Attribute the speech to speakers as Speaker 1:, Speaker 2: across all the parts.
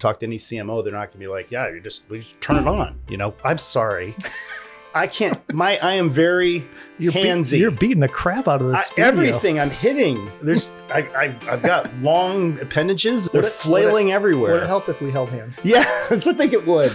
Speaker 1: talk to any CMO, they're not gonna be like, yeah, we just turn it on. I'm sorry. I can't, I am very handsy.
Speaker 2: You're beating the crap out of this studio.
Speaker 1: Everything I'm hitting. I've got long appendages. They're flailing everywhere.
Speaker 2: Would it help if we held hands?
Speaker 1: Yes, I think it would.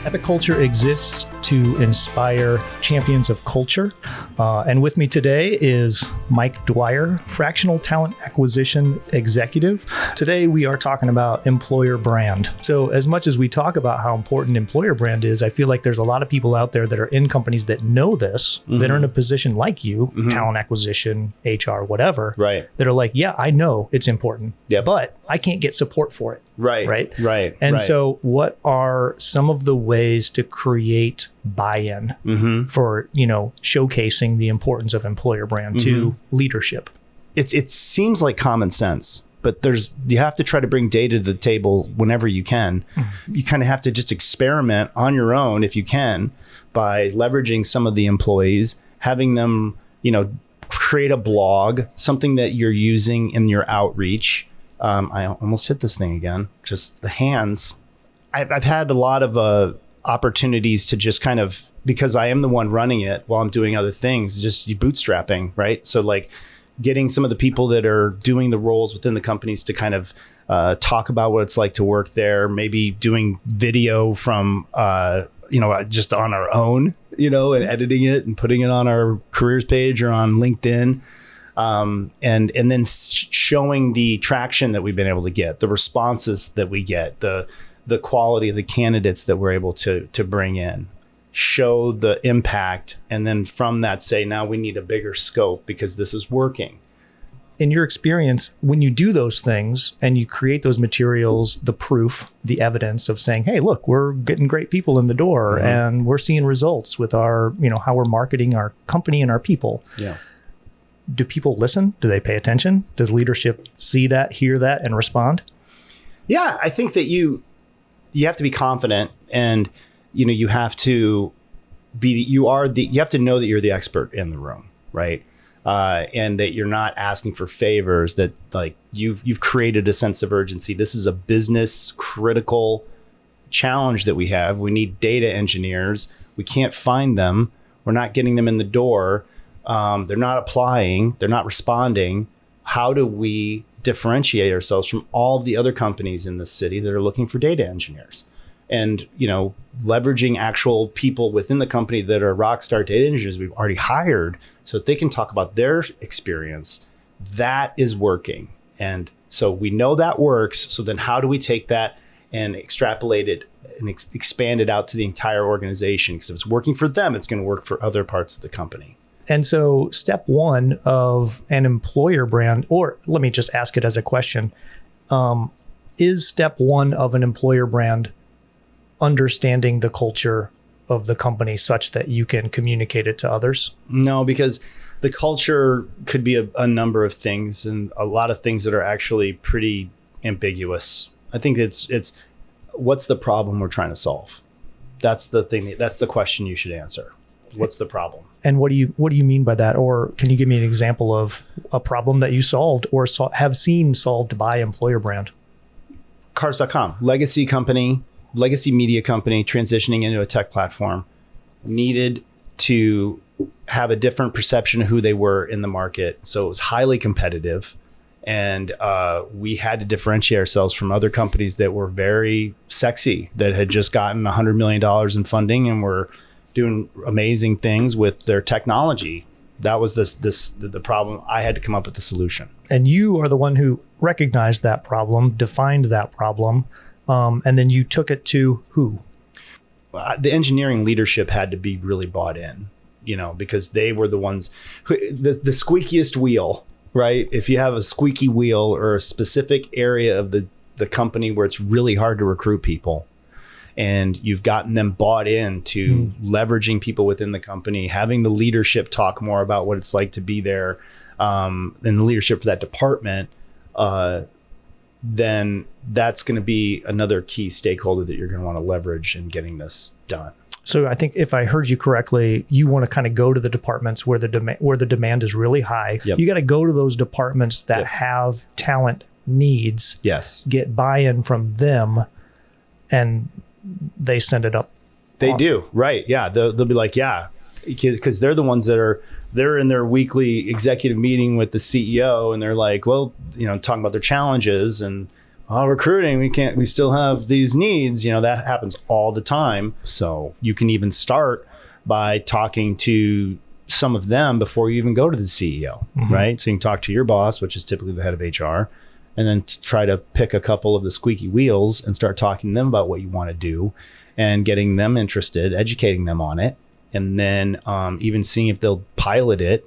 Speaker 2: Epiculture exists to inspire champions of culture. And with me today is Mike Dwyer, Fractional Talent Acquisition Executive. Today, we are talking about employer brand. So as much as we talk about how important employer brand is, I feel like there's a lot of people out there that are in companies that know this, that are in a position like you, talent acquisition, HR, whatever,
Speaker 1: right?
Speaker 2: That are like, yeah, I know it's important, but I can't get support for it.
Speaker 1: Right.
Speaker 2: And so what are some of the ways to create buy-in for, showcasing the importance of employer brand to leadership?
Speaker 1: It seems like common sense, but you have to try to bring data to the table whenever you can. You kind of have to just experiment on your own if you can by leveraging some of the employees, having them, create a blog, something that you're using in your outreach. I almost hit this thing again, just the hands. I've had a lot of opportunities to just kind of, because I am the one running it while I'm doing other things, just bootstrapping, right? So like getting some of the people that are doing the roles within the companies to kind of talk about what it's like to work there, maybe doing video from, just on our own, and editing it and putting it on our careers page or on LinkedIn. And then showing the traction that we've been able to get, the responses that we get, the quality of the candidates that we're able to bring in, show the impact. And then from that say, now we need a bigger scope because this is working.
Speaker 2: In your experience, when you do those things and you create those materials, the proof, the evidence of saying, hey, look, we're getting great people in the door and we're seeing results with our, how we're marketing our company and our people.
Speaker 1: Yeah.
Speaker 2: Do people listen? Do they pay attention? Does leadership see that, hear that, and respond?
Speaker 1: Yeah, I think that you have to be confident, and you have to you have to know that you're the expert in the room, right? And that you're not asking for favors. That like you've created a sense of urgency. This is a business critical challenge that we have. We need data engineers. We can't find them. We're not getting them in the door. They're not applying, they're not responding. How do we differentiate ourselves from all the other companies in the city that are looking for data engineers? And, leveraging actual people within the company that are rockstar data engineers we've already hired so that they can talk about their experience. That is working. And so we know that works. So then how do we take that and extrapolate it and expand it out to the entire organization? Because if it's working for them, it's going to work for other parts of the company.
Speaker 2: And so step one of an employer brand, or let me just ask it as a question, is step one of an employer brand understanding the culture of the company such that you can communicate it to others?
Speaker 1: No, because the culture could be a number of things, and a lot of things that are actually pretty ambiguous. I think it's what's the problem we're trying to solve? That's the thing. That's the question you should answer. What's the problem?
Speaker 2: And what do you mean by that? Or can you give me an example of a problem that you solved or have seen solved by employer brand?
Speaker 1: Cars.com, legacy media company transitioning into a tech platform, needed to have a different perception of who they were in the market. So it was highly competitive. And we had to differentiate ourselves from other companies that were very sexy, that had just gotten $100 million in funding and were doing amazing things with their technology. That was the problem. I had to come up with the solution. And
Speaker 2: you are the one who recognized that problem, defined that problem, and then you took it to who?
Speaker 1: The engineering leadership had to be really bought in, because they were the ones who, the squeakiest wheel, right? If you have a squeaky wheel or a specific area of the company where it's really hard to recruit people, and you've gotten them bought into leveraging people within the company, having the leadership talk more about what it's like to be there, and the leadership for that department, then that's going to be another key stakeholder that you're going to want to leverage in getting this done.
Speaker 2: So I think if I heard you correctly, you want to kind of go to the departments where the demand is really high.
Speaker 1: Yep.
Speaker 2: You got to go to those departments that
Speaker 1: Yep.
Speaker 2: have talent needs,
Speaker 1: Yes.
Speaker 2: get buy-in from them, and they send it up.
Speaker 1: They do. Right. Yeah. They'll be like, yeah, because they're the ones that they're in their weekly executive meeting with the CEO, and they're like, well, talking about their challenges and recruiting, we still have these needs, that happens all the time. So you can even start by talking to some of them before you even go to the CEO, right? So you can talk to your boss, which is typically the head of HR, and then try to pick a couple of the squeaky wheels and start talking to them about what you want to do and getting them interested, educating them on it. And then even seeing if they'll pilot it,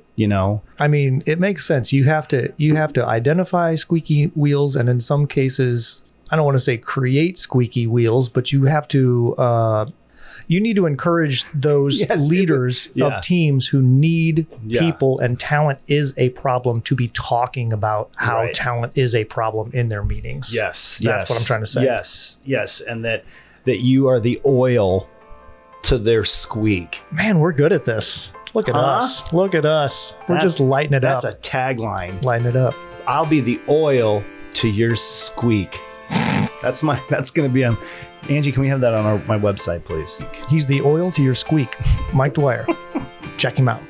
Speaker 2: I mean, it makes sense. You have to identify squeaky wheels, and in some cases, I don't want to say create squeaky wheels, but you have to. You need to encourage those
Speaker 1: Yes.
Speaker 2: leaders
Speaker 1: Yeah.
Speaker 2: of teams who need
Speaker 1: Yeah.
Speaker 2: people, and talent is a problem, to be talking about how
Speaker 1: Right.
Speaker 2: talent is a problem in their meetings.
Speaker 1: Yes.
Speaker 2: That's what I'm trying to say.
Speaker 1: Yes. And that you are the oil to their squeak.
Speaker 2: Man, we're good at this. Look at
Speaker 1: Huh?
Speaker 2: us. Look at us. We're
Speaker 1: That's-
Speaker 2: just lighting it up.
Speaker 1: That's a tagline.
Speaker 2: Lighting it up.
Speaker 1: I'll be the oil to your squeak. That's going to be on. Angie, can we have that on my website, please?
Speaker 2: He's the oil to your squeak. Mike Dwyer. Check him out.